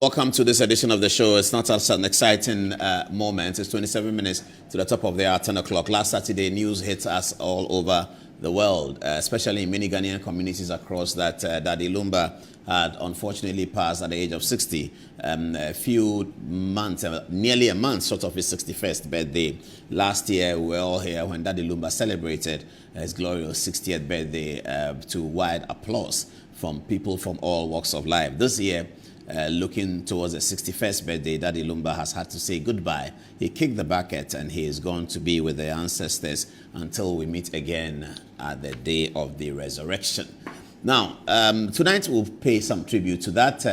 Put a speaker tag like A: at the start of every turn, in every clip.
A: Welcome to this edition of the show. It's not such an exciting moment. It's 27 minutes to the top of the hour, 10 o'clock. Last Saturday, news hit us all over the world, especially in many Ghanaian communities across that Daddy Lumba had unfortunately passed at the age of 60. A few months, nearly a month short of his 61st birthday. Last year, we were all here when Daddy Lumba celebrated his glorious 60th birthday to wide applause from people from all walks of life. This year, looking towards the 61st birthday, Daddy Lumba has had to say goodbye. He kicked the bucket and he is going to be with the ancestors until we meet again at the day of the resurrection. Now, tonight we'll pay some tribute to that.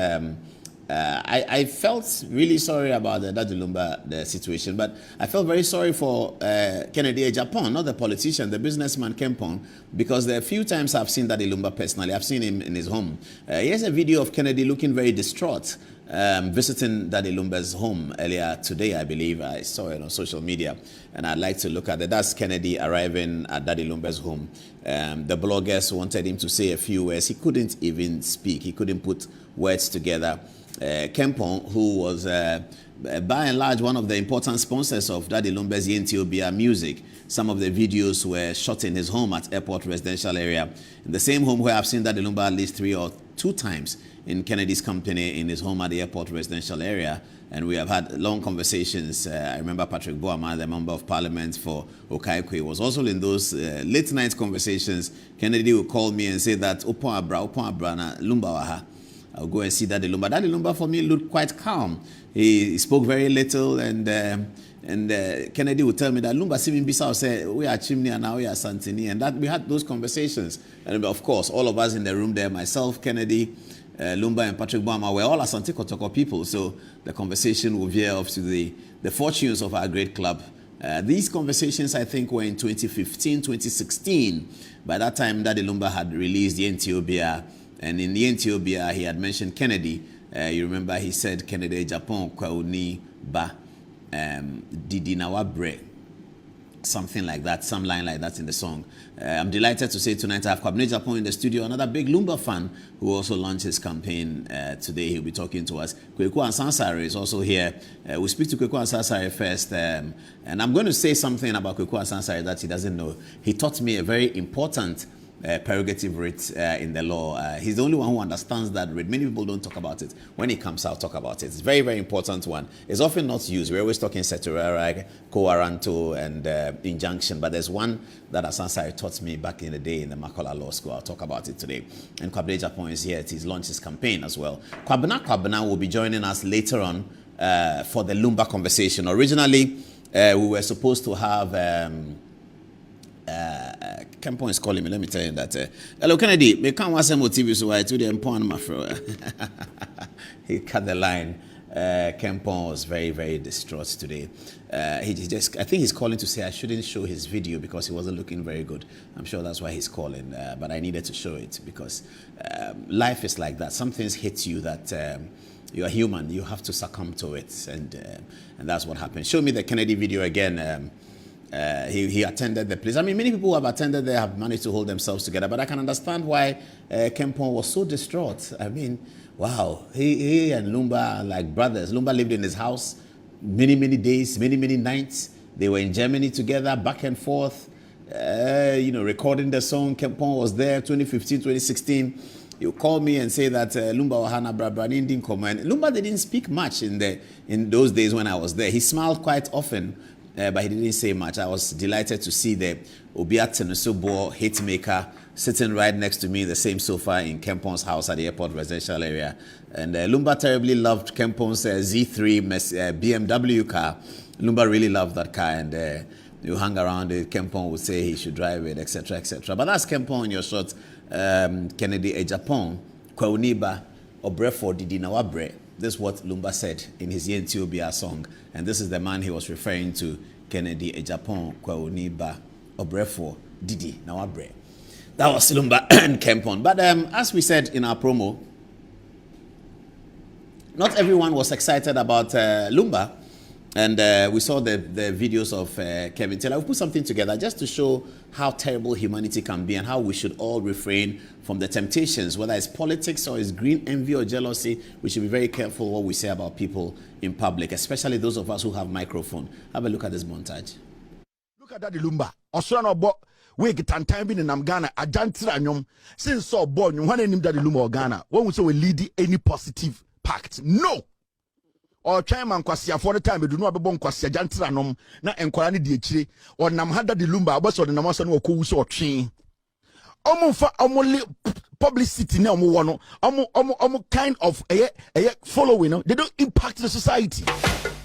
A: I felt really sorry about the Daddy Lumba situation, but I felt very sorry for Kennedy Agyapong, not the politician, the businessman Kempong, because there are a few times I've seen Daddy Lumba personally. I've seen him in his home. Here's a video of Kennedy looking very distraught, visiting Daddy Lumba's home earlier today, I believe. I saw it on social media, and I'd like to look at it. That's Kennedy arriving at Daddy Lumba's home. The bloggers wanted him to say a few words. He couldn't even speak. He couldn't put words together. Kempong, who was by and large one of the important sponsors of Daddy Lumba's Yentiobia music. Some of the videos were shot in his home at Airport Residential Area, in the same home where I've seen Daddy Lumba at least 3 or 2 times in Kennedy's company in his home at the Airport Residential Area. And we have had long conversations. I remember Patrick Boama, the Member of Parliament for Okaikwe, was also in those late night conversations. Kennedy would call me and say that, Upon Abra, na Lumba waha. I'll go and see Daddy Lumba. Daddy Lumba for me looked quite calm. He spoke very little, and Kennedy would tell me that Lumba Simin Bissau said, we are Chimney and now we are Santini, and that we had those conversations. And of course, all of us in the room there, myself, Kennedy, Lumba and Patrick Boama, were all Asante Kotoko people, so the conversation would veer off to the fortunes of our great club. These conversations, I think, were in 2015, 2016. By that time, Daddy Lumba had released the Yentiobia. And in the Yentiobia, he had mentioned Kennedy. You remember he said, Kennedy Agyapong kwauni ba didi nawabre. Something like that, some line like that in the song. I'm delighted to say tonight I have Kwabena Agyapong in the studio, another big Lumba fan who also launched his campaign today. He'll be talking to us. Kweku Ansansare is also here. We'll speak to Kweku Ansansare first. And I'm going to say something about Kweku Ansansare that he doesn't know. He taught me a very important prerogative writ in the law. He's the only one who understands that writ. Many people don't talk about it. When it comes out, talk about it. It's a very, very important one. It's often not used. We're always talking certiorari, co-warranto, and injunction. But there's one that Asansai taught me back in the day in the Makola Law School. I'll talk about it today. And Kwabena Agyapong is here. He's launched his campaign as well. Kwabena will be joining us later on for the Lumba conversation. Originally, we were supposed to have... Kempong is calling me. Let me tell you that. Hello, Kennedy. Me can't watch some TV, so I told him, my friend. He cut the line. Kempong was very, very distraught today. I think he's calling to say I shouldn't show his video because he wasn't looking very good. I'm sure that's why he's calling. But I needed to show it because life is like that. Some things hit you that you are human. You have to succumb to it, and that's what happened. Show me the Kennedy video again. He attended the place. I mean, many people who have attended there have managed to hold themselves together, but I can understand why Kempong was so distraught. I mean, wow, he and Lumba are like brothers. Lumba lived in his house many, many days, many, many nights. They were in Germany together, back and forth, recording the song. Kempong was there 2015, 2016. You call me and say that Lumba Wahana Brabranin didn't come. And Lumba didn't speak much in those days when I was there. He smiled quite often. But he didn't say much. I was delighted to see the Obiat Tenusubo hitmaker sitting right next to me in the same sofa in Kempong's house at the Airport Residential Area. And Lumba terribly loved Kempong's Z3 BMW car. Lumba really loved that car, and you hang around it. Kempong would say he should drive it, etc., etc. But that's Kempong in your short. Kennedy Agyapong, Kwauniba, Obrefo Didi Nawabre. This is what Lumba said in his Yentiobia song. And this is the man he was referring to, Kennedy Agyapong, Kwauniba, Obrefo, Didi Nawabre. That was Lumba and Kempong. But as we said in our promo, not everyone was excited about Lumba. And we saw the videos of Kevin Taylor. We put something together just to show how terrible humanity can be and how we should all refrain from the temptations, whether it's politics or it's green envy or jealousy. We should be very careful what we say about people in public, especially those of us who have microphone. Have a look at this montage.
B: Look at that Lumba. Osrano bo we get time bin in Ghana. Ajantira nyom since so born you want him that Lumba or Ghana. When we say we lead any positive pact. No. Or chairman kwasia for the time we do not be born kwasia jantira nom na enkwara ni di echire or nam hada the Lumba oboso the namoso no ko wuso otwe. Omo publicity na omo wono omo kind of following. They don't impact the society.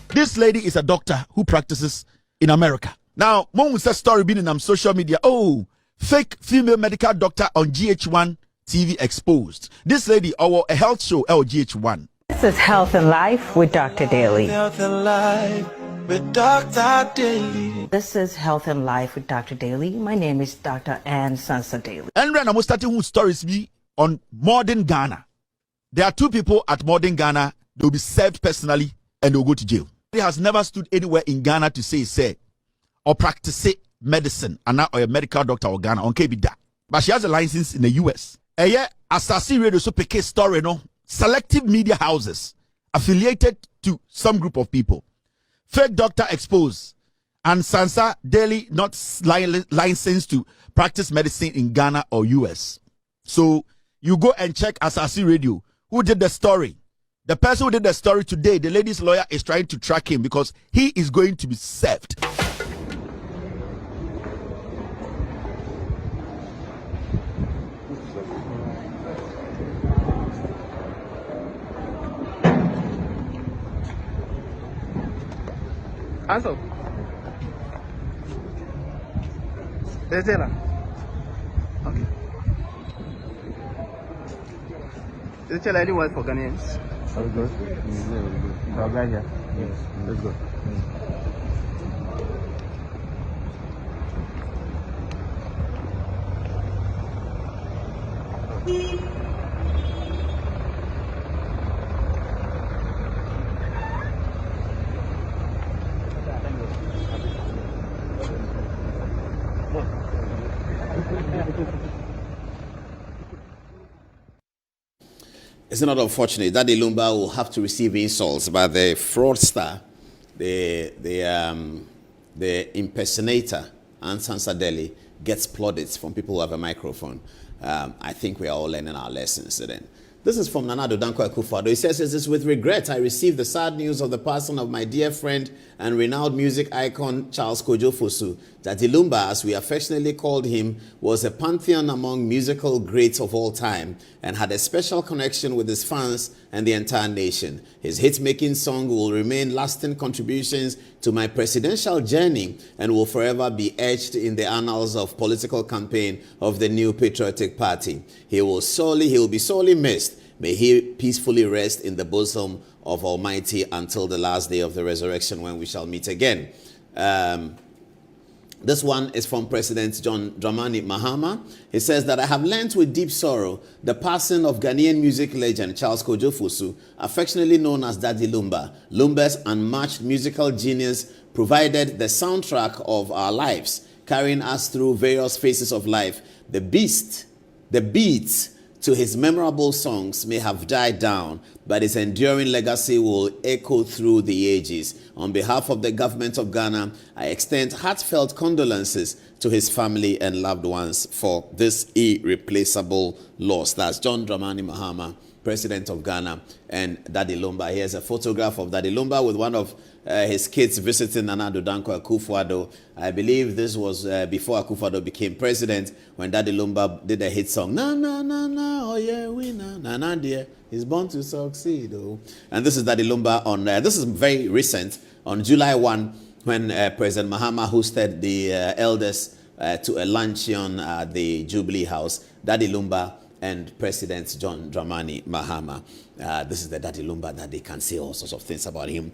B: This lady is a doctor who practices in America. Now, one said story being in social media. Oh, fake female medical doctor on GH1 TV exposed. This lady, our a health show, GH1.
C: This is Health and Life with Dr. Daly.
D: Health and Life with Dr. Daly.
C: This is Health and Life with Dr. Daly. My name is Dr. Ann Sansa Daly.
B: And when I'm starting with stories be on Modern Ghana. There are two people at Modern Ghana. They'll be served personally and they'll go to jail. He has never stood anywhere in Ghana to say or practice medicine and now or a medical doctor or Ghana on KBDA. But she has a license in the US. A year Assassin Radio so pick story no selective media houses affiliated to some group of people. Fake doctor exposed and Sansa Daly not licensed to practice medicine in Ghana or US. So you go and check Assassin Radio who did the story. The person who did the story today, the lady's lawyer is trying to track him because he is going to be served.
E: Answer. There's Ella. Okay. Is it any word for Ghanaians?
F: Very good. Yes. Let's go.
A: It's not unfortunate that the Lumba will have to receive insults by the fraudster, the impersonator, and Sansa Daly gets plaudits from people who have a microphone. I think we are all learning our lessons then. This is from Nana Danko Akufo-Addo. He says, "It is with regret I received the sad news of the passing of my dear friend and renowned music icon Charles Kojo Fosu. Daddy Lumba, as we affectionately called him, was a pantheon among musical greats of all time and had a special connection with his fans and the entire nation. His hit-making song will remain lasting contributions to my presidential journey and will forever be etched in the annals of political campaign of the New Patriotic Party. He will be sorely missed. May he peacefully rest in the bosom of Almighty until the last day of the resurrection when we shall meet again." This one is from President John Dramani Mahama. He says that I have learnt with deep sorrow the passing of Ghanaian music legend Charles Kojo Fosu, affectionately known as Daddy Lumba. Lumba's unmatched musical genius provided the soundtrack of our lives, carrying us through various phases of life. The beats to his memorable songs may have died down, but his enduring legacy will echo through the ages. On behalf of the government of Ghana, I extend heartfelt condolences to his family and loved ones for this irreplaceable loss. That's John Dramani Mahama, President of Ghana, and Daddy Lumba. Here's a photograph of Daddy Lumba with one of his kids visiting Nana Danko Akufo-Addo. I believe this was before Akufo-Addo became president, when Daddy Lumba did a hit song, "Na na na na, oh yeah, we na na dear, he's born to succeed." Oh. And this is Daddy Lumba on, this is very recent, on July 1, when President Mahama hosted the elders to a luncheon at the Jubilee House. Daddy Lumba and President John Dramani Mahama. This is the Daddy Lumba that they can say all sorts of things about him.